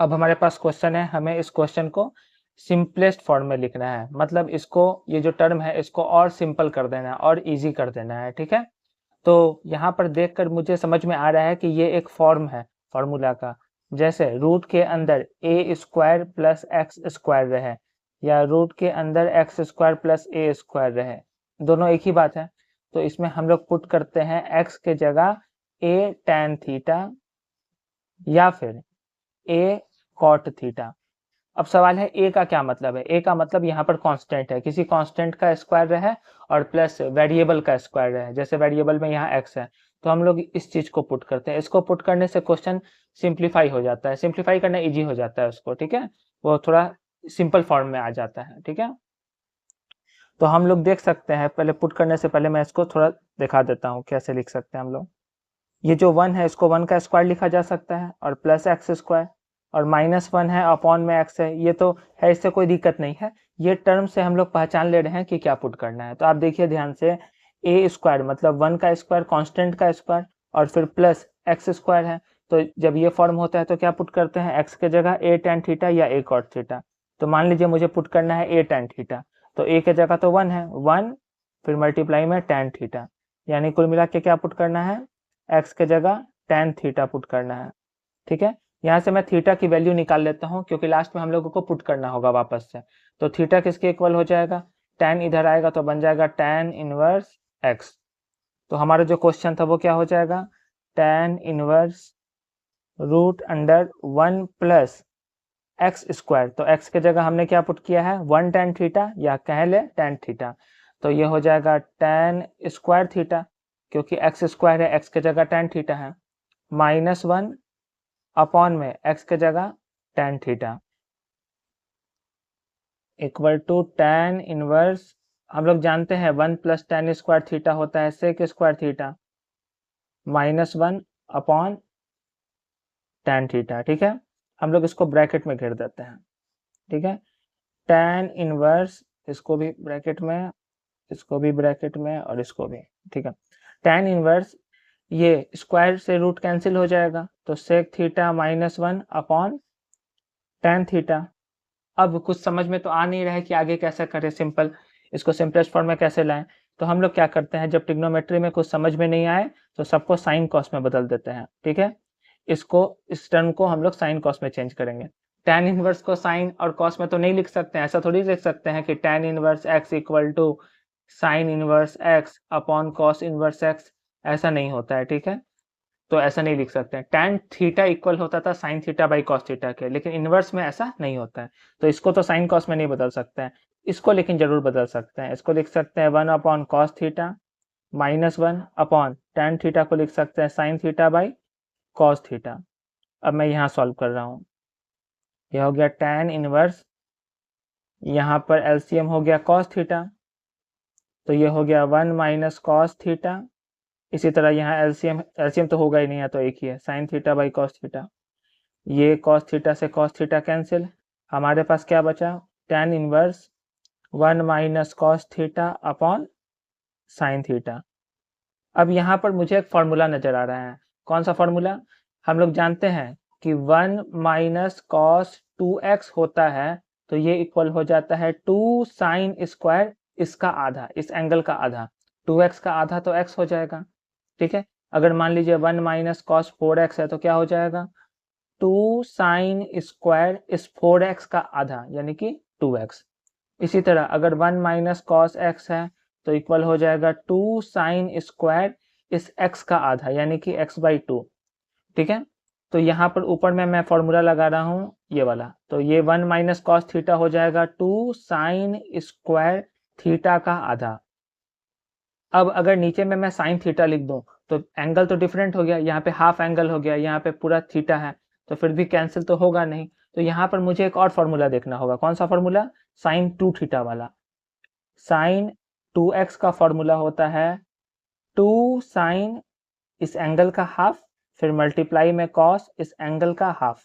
अब हमारे पास क्वेश्चन है, हमें इस क्वेश्चन को सिंपलेस्ट फॉर्म में लिखना है, मतलब इसको, ये जो टर्म है इसको और सिंपल कर देना है और इजी कर देना है। ठीक है, तो यहाँ पर देखकर मुझे समझ में आ रहा है कि ये एक फॉर्म है फॉर्मूला का। जैसे रूट के अंदर ए स्क्वायर प्लस एक्स स्क्वायर रहे, या रूट के अंदर एक्स स्क्वायर प्लस ए स्क्वायर रहे, दोनों एक ही बात है। तो इसमें हम लोग पुट करते हैं एक्स के जगह ए टैन थीटा या फिर ए कॉट थीटा। अब सवाल है ए का क्या मतलब है। ए का मतलब यहाँ पर कांस्टेंट है, किसी कांस्टेंट का स्क्वायर रहे और प्लस वेरिएबल का स्क्वायर रहे। जैसे वेरिएबल में यहाँ एक्स है, तो हम लोग इस चीज को पुट करते हैं। इसको पुट करने से क्वेश्चन सिंप्लीफाई हो जाता है, सिंप्लीफाई करना इजी हो जाता है उसको। ठीक है, वो थोड़ा सिंपल फॉर्म में आ जाता है। ठीक है, तो हम लोग देख सकते हैं, पहले पुट करने से पहले मैं इसको थोड़ा दिखा देता हूँ कैसे लिख सकते हैं हम लोग। ये जो 1 है इसको 1 का स्क्वायर लिखा जा सकता है, और प्लस एक्स स्क्वायर, और -1 है अपॉन में x है, ये तो है, इससे कोई दिक्कत नहीं है। ये टर्म से हम लोग पहचान ले रहे हैं कि क्या पुट करना है। तो आप देखिए ध्यान से, ए स्क्वायर मतलब 1 का स्क्वायर, कांस्टेंट का स्क्वायर, और फिर प्लस एक्स स्क्वायर है। तो जब ये फॉर्म होता है तो क्या पुट करते हैं, x के जगह ए टैन थीटा या ए कॉट थीटा। तो मान लीजिए मुझे पुट करना है ए टैन थीटा, तो ए के जगह तो 1 है, 1 फिर मल्टीप्लाई में टैन थीटा, यानी कुल मिला के क्या पुट करना है, x के जगह टैन थीटा पुट करना है। ठीक है, यहाँ से मैं थीटा की वैल्यू निकाल लेता हूँ, क्योंकि लास्ट में हम लोगों को पुट करना होगा वापस से। तो थीटा किसके इक्वल हो जाएगा, टैन इधर आएगा तो बन जाएगा टैन इनवर्स एक्स। तो हमारा जो क्वेश्चन था वो क्या हो जाएगा, tan inverse root under 1 plus x square. तो एक्स के जगह हमने क्या पुट किया है, 1 टैन थीटा, या कह ले टैन थीटा। तो ये हो जाएगा टैन स्क्वायर थीटा, क्योंकि एक्स स्क्वायर है, एक्स के जगह टैन थीटा है, -1 अपॉन में एक्स के जगह tan theta equal to tan inverse, हम लोग जानते हैं 1 प्लस टैन स्क्वायर थीटा होता है sec square theta, -1 upon tan theta. ठीक है, हम लोग इसको ब्रैकेट में घेर देते हैं। ठीक है, टैन इनवर्स, इसको भी ब्रैकेट में, इसको भी ब्रैकेट में, और इसको भी। ठीक है, टैन इनवर्स, ये स्क्वायर से रूट कैंसिल हो जाएगा, तो sec theta -1 upon tan theta. अब कुछ समझ में तो आ नहीं रहा है कि आगे कैसे करें, सिंपल इसको सिंपलेस्ट फॉर्म में कैसे लाएं। तो हम लोग क्या करते हैं, जब ट्रिग्नोमेट्री में कुछ समझ में नहीं आए तो सबको साइन कॉस में बदल देते हैं। ठीक है, इसको, इस टर्म को हम लोग साइन कॉस में चेंज करेंगे। टैन इनवर्स को साइन और कॉस में तो नहीं लिख सकते हैं, ऐसा थोड़ी लिख सकते हैं कि tan inverse x equal to sine inverse x upon cos inverse x, ऐसा नहीं होता है। ठीक है, तो ऐसा नहीं लिख सकते हैं। टैन थीटा इक्वल होता था sine theta by cos theta के, लेकिन इनवर्स में ऐसा नहीं होता है। तो इसको तो साइन कॉस में नहीं बदल सकते हैं, इसको लेकिन जरूर बदल सकते हैं। इसको लिख सकते हैं 1 upon cos theta, -1 upon tan theta को लिख सकते हैं sine theta by cos theta. अब मैं यहाँ सॉल्व कर रहा हूँ, यह हो गया टैन इनवर्स, यहाँ पर एलसीएम हो गया कॉस थीटा, तो ये हो गया 1 माइनस कॉस थीटा। इसी तरह यहाँ एलसीएम, एलसीएम तो होगा ही नहीं, यहाँ तो एक ही है, sine theta by cos theta. ये कॉस थीटा से कॉस थीटा कैंसिल, हमारे पास क्या बचा, tan inverse 1 minus cos theta upon sine theta. अब यहाँ पर मुझे एक फॉर्मूला नजर आ रहा है, कौन सा फॉर्मूला, हम लोग जानते हैं कि 1 माइनस कॉस 2x होता है, तो ये इक्वल हो जाता है 2 साइन स्क्वायर इसका आधा, इस एंगल का आधा, 2x का आधा तो x हो जाएगा। ठीक है, अगर मान लीजिए 1 माइनस कॉस 4x है तो क्या हो जाएगा, 2 साइन स्क्वायर इस 4x का आधा, यानी कि 2x। इसी तरह अगर 1 माइनस कॉस x है तो इक्वल हो जाएगा 2 साइन स्क्वायर इस x का आधा, यानी कि x बाई 2। ठीक है, तो यहाँ पर ऊपर में मैं फॉर्मूला लगा रहा हूँ ये वाला, तो ये 1 माइनस कॉस थीटा हो जाएगा 2 साइन स्क्वायर थीटा का आधा। अब अगर नीचे में मैं साइन थीटा लिख दूं तो एंगल तो डिफरेंट हो गया, यहाँ पे हाफ एंगल हो गया, यहाँ पे पूरा थीटा है, तो फिर भी कैंसिल तो होगा नहीं। तो यहाँ पर मुझे एक और फॉर्मूला देखना होगा, कौन सा फॉर्मूला, साइन 2 थीटा वाला। साइन 2x का फॉर्मूला होता है 2 साइन इस एंगल का हाफ, फिर मल्टीप्लाई में कॉस इस एंगल का हाफ।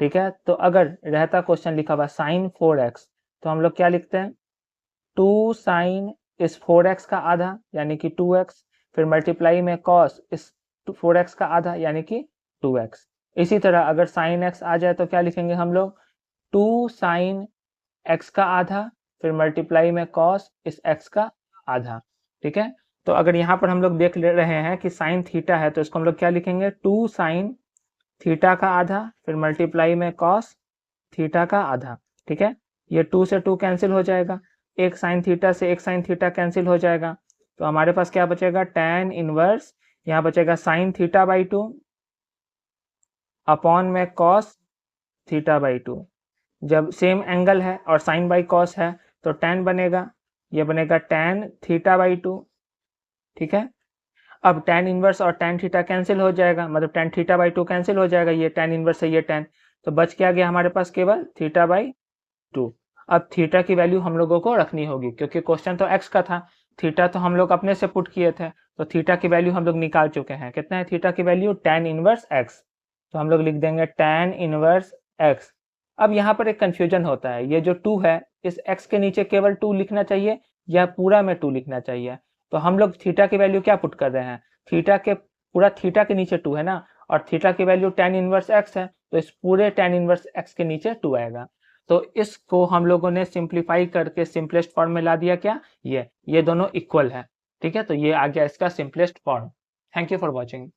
ठीक है, तो अगर रहता क्वेश्चन लिखा हुआ साइन 4x, तो हम लोग क्या लिखते हैं, 2 साइन इस 4x का आधा यानी कि 2x, फिर मल्टीप्लाई में कॉस इस 4x का आधा यानी कि 2x। इसी तरह अगर साइन एक्स आ जाए तो क्या लिखेंगे हम लोग, 2 साइन एक्स का आधा फिर मल्टीप्लाई में कॉस इस एक्स का आधा। ठीक है, तो अगर यहाँ पर हम लोग देख ले रहे हैं कि साइन थीटा है तो इसको हम लोग क्या लिखेंगे, 2 साइन थीटा का आधा फिर मल्टीप्लाई में कॉस थीटा का आधा। ठीक है, ये 2 से 2 कैंसिल हो जाएगा, एक साइन थीटा से एक साइन थीटा कैंसिल हो जाएगा, तो हमारे पास क्या बचेगा, tan इनवर्स, यहाँ बचेगा साइन थीटा बाई 2 अपॉन में कॉस थीटा बाई 2। जब सेम एंगल है और साइन बाई कॉस है तो tan बनेगा, ये बनेगा tan थीटा बाई 2। ठीक है, अब tan इनवर्स और tan थीटा कैंसिल हो जाएगा, मतलब tan थीटा बाई 2 कैंसिल हो जाएगा, ये tan इनवर्स है ये tan, तो बच क्या गया हमारे पास केवल थीटा बाई 2। अब थीटा की वैल्यू हम लोगों को रखनी होगी क्योंकि क्वेश्चन तो x का था, थीटा तो हम लोग अपने से पुट किए थे, तो थीटा की वैल्यू हम लोग निकाल चुके हैं। कितना है थीटा की वैल्यू, tan इनवर्स x, तो हम लोग लिख देंगे tan इनवर्स x। अब यहाँ पर एक कंफ्यूजन होता है, ये जो 2 है इस x के नीचे केवल 2 लिखना चाहिए या पूरा में 2 लिखना चाहिए, तो हम लोग थीटा की वैल्यू क्या पुट कर रहे हैं, थीटा के पूरा थीटा के नीचे 2 है ना, और थीटा की वैल्यू tan इनवर्स x है, तो इस पूरे tan इनवर्स x के नीचे 2 आएगा। तो इसको हम लोगों ने सिंप्लीफाई करके सिंपलेस्ट फॉर्म में ला दिया, क्या ये दोनों इक्वल है। ठीक है, तो ये आ गया इसका simplest form. Thank you for watching.